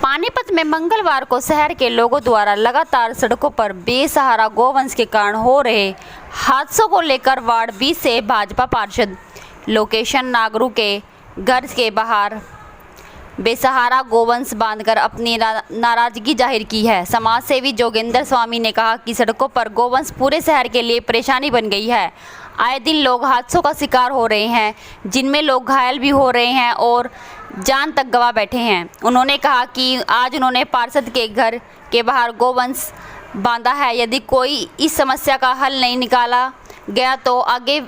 पानीपत में मंगलवार को शहर के लोगों द्वारा लगातार सड़कों पर बेसहारा गौवंश के कारण हो रहे हादसों को लेकर वार्ड 20 से भाजपा पार्षद लोकेशन नागरू के घर के बाहर बेसहारा गोवंश बांधकर अपनी नाराजगी जाहिर की है। समाज सेवी जोगिंदर स्वामी ने कहा कि सड़कों पर गोवंश पूरे शहर के लिए परेशानी बन गई है। आए दिन लोग हादसों का शिकार हो रहे हैं, जिनमें लोग घायल भी हो रहे हैं और जान तक गंवा बैठे हैं। उन्होंने कहा कि आज उन्होंने पार्षद के घर के बाहर गोवंश बांधा है। यदि कोई इस समस्या का हल नहीं निकाला गया तो आगे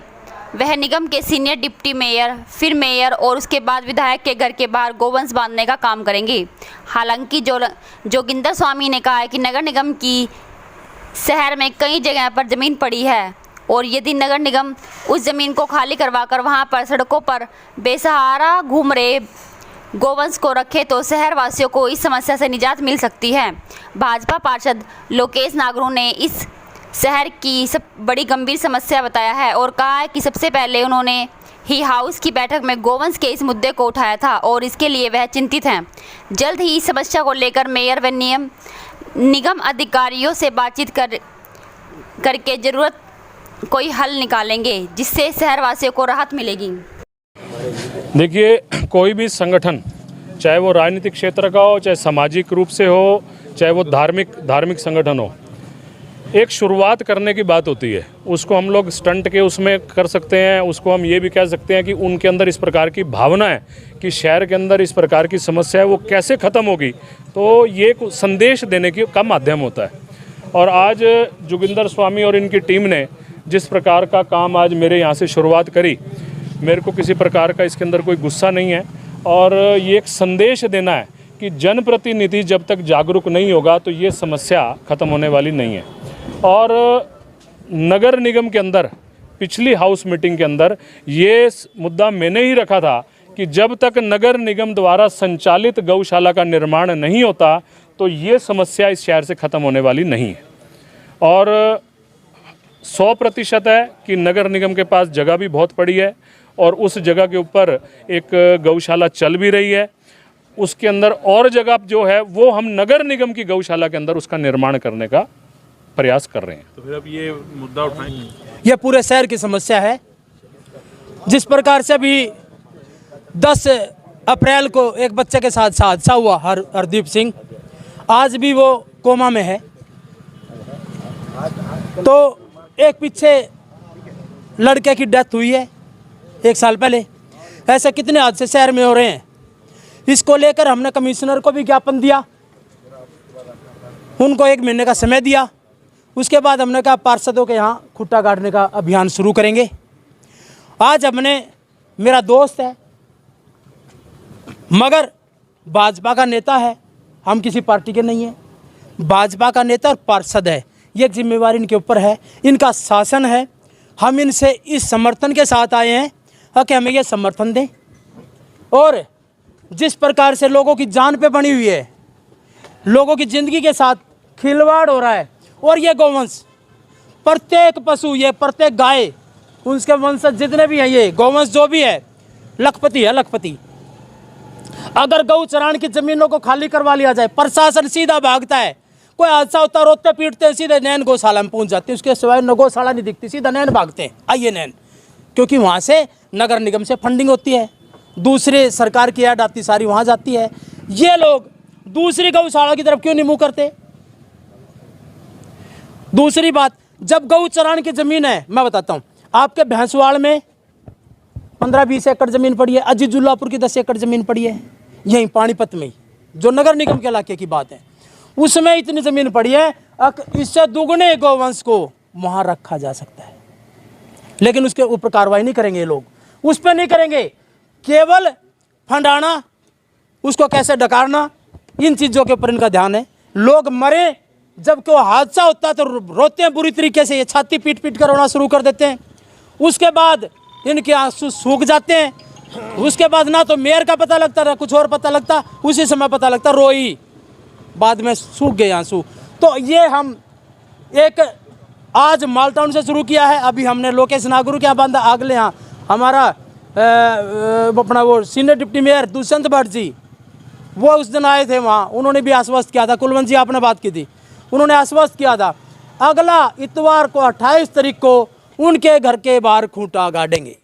वह निगम के सीनियर डिप्टी मेयर, फिर मेयर और उसके बाद विधायक के घर के बाहर गोवंश बांधने का काम करेंगे। हालांकि जोगिंदर स्वामी ने कहा है कि नगर निगम की शहर में कई जगह पर ज़मीन पड़ी है और यदि नगर निगम उस ज़मीन को खाली करवाकर वहां पर सड़कों पर बेसहारा घूम रहे गोवंश को रखे तो शहर वासियों को इस समस्या से निजात मिल सकती है। भाजपा पार्षद लोकेश नागरू ने इस शहर की सब बड़ी गंभीर समस्या बताया है और कहा है कि सबसे पहले उन्होंने ही हाउस की बैठक में गोवंश के इस मुद्दे को उठाया था और इसके लिए वह चिंतित हैं। जल्द ही इस समस्या को लेकर मेयर व निगम अधिकारियों से बातचीत करके जरूरत कोई हल निकालेंगे, जिससे शहरवासियों को राहत मिलेगी। देखिए, कोई भी संगठन, चाहे वो राजनीतिक क्षेत्र का हो, चाहे सामाजिक रूप से हो, चाहे वो धार्मिक संगठन हो, एक शुरुआत करने की बात होती है। उसको हम लोग स्टंट के उसमें कर सकते हैं, उसको हम ये भी कह सकते हैं कि उनके अंदर इस प्रकार की भावना है कि शहर के अंदर इस प्रकार की समस्या है वो कैसे ख़त्म होगी, तो ये एक संदेश देने का माध्यम होता है। और आज जोगिंदर स्वामी और इनकी टीम ने जिस प्रकार का काम आज मेरे यहाँ से शुरुआत करी, मेरे को किसी प्रकार का इसके अंदर कोई गुस्सा नहीं है और ये एक संदेश देना है कि जनप्रतिनिधि जब तक जागरूक नहीं होगा तो ये समस्या ख़त्म होने वाली नहीं है। और नगर निगम के अंदर पिछली हाउस मीटिंग के अंदर ये मुद्दा मैंने ही रखा था कि जब तक नगर निगम द्वारा संचालित गौशाला का निर्माण नहीं होता तो ये समस्या इस शहर से ख़त्म होने वाली नहीं है। और 100% है कि नगर निगम के पास जगह भी बहुत पड़ी है और उस जगह के ऊपर एक गौशाला चल भी रही है। उसके अंदर और जगह जो है वो हम नगर निगम की गौशाला के अंदर उसका निर्माण करने का प्रयास कर रहे हैं। तो फिर अब ये मुद्दा उठाएंगे, यह पूरे शहर की समस्या है। जिस प्रकार से अभी 10 अप्रैल को एक बच्चे के साथ हादसा हुआ, हरदीप सिंह, आज भी वो कोमा में है। तो एक पीछे लड़के की डेथ हुई है 1 साल पहले। ऐसे कितने हादसे शहर में हो रहे हैं। इसको लेकर हमने कमिश्नर को भी ज्ञापन दिया, उनको 1 महीने का समय दिया। उसके बाद हमने कहा पार्षदों के यहाँ खुट्टा काटने का अभियान शुरू करेंगे। आज मेरा दोस्त है मगर भाजपा का नेता है, हम किसी पार्टी के नहीं हैं। भाजपा का नेता और पार्षद है, ये जिम्मेवारी इनके ऊपर है, इनका शासन है। हम इनसे इस समर्थन के साथ आए हैं कि हमें ये समर्थन दें। और जिस प्रकार से लोगों की जान पे बनी हुई है, लोगों की ज़िंदगी के साथ खिलवाड़ हो रहा है और ये गौवंश, प्रत्येक पशु, ये प्रत्येक गाय, उनके वंशज जितने भी हैं, ये गौवंश जो भी है लखपति है, लखपति। अगर गौ चरान की ज़मीनों को खाली करवा लिया जाए, प्रशासन सीधा भागता है। कोई हादसा होता है, रोते पीटते सीधे नैन गौशाला में पहुंच जाते हैं, उसके सिवाय न गौशाला नहीं दिखती, सीधा नैन भागते हैं, आइए नैन। क्योंकि वहाँ से नगर निगम से फंडिंग होती है, दूसरे सरकार की ऐड आती सारी वहाँ जाती है। ये लोग दूसरी गौशाला की तरफ क्यों नहीं मुँह करते। दूसरी बात, जब गौ चरान की ज़मीन है, मैं बताता हूँ, आपके भैंसवाड़ में 15-20 एकड़ ज़मीन पड़ी है, अजीजुल्लापुर की 10 एकड़ ज़मीन पड़ी है, यहीं पानीपत में ही, जो नगर निगम के इलाके की बात है, उसमें इतनी ज़मीन पड़ी है, इससे दुगने गौवंश को वहाँ रखा जा सकता है। लेकिन उसके ऊपर कार्रवाई नहीं करेंगे ये लोग, उस पर नहीं करेंगे, केवल फंडाना, उसको कैसे डकारना, इन चीज़ों के ऊपर इनका ध्यान है। लोग मरे, जब कोई हादसा होता है तो रोते हैं बुरी तरीके से, ये छाती पीट पीट कर रोना शुरू कर देते हैं। उसके बाद इनके आंसू सूख जाते हैं। उसके बाद ना तो मेयर का पता लगता, ना कुछ और पता लगता, उसी समय पता लगता रोई, बाद में सूख गए आंसू। तो ये हम एक आज माल टाउन से शुरू किया है। अभी हमने लोकेश नागरू के यहाँ बांधा, अगले यहाँ हमारा अपना वो senior deputy mayor Dushyant Bhatt ji, वो उस दिन आए थे वहाँ, उन्होंने भी आश्वस्त किया था, कुलवंत जी आपने बात की थी, उन्होंने आश्वस्त किया था अगला इतवार को 28 तारीख को उनके घर के बाहर खूंटा गाड़ेंगे।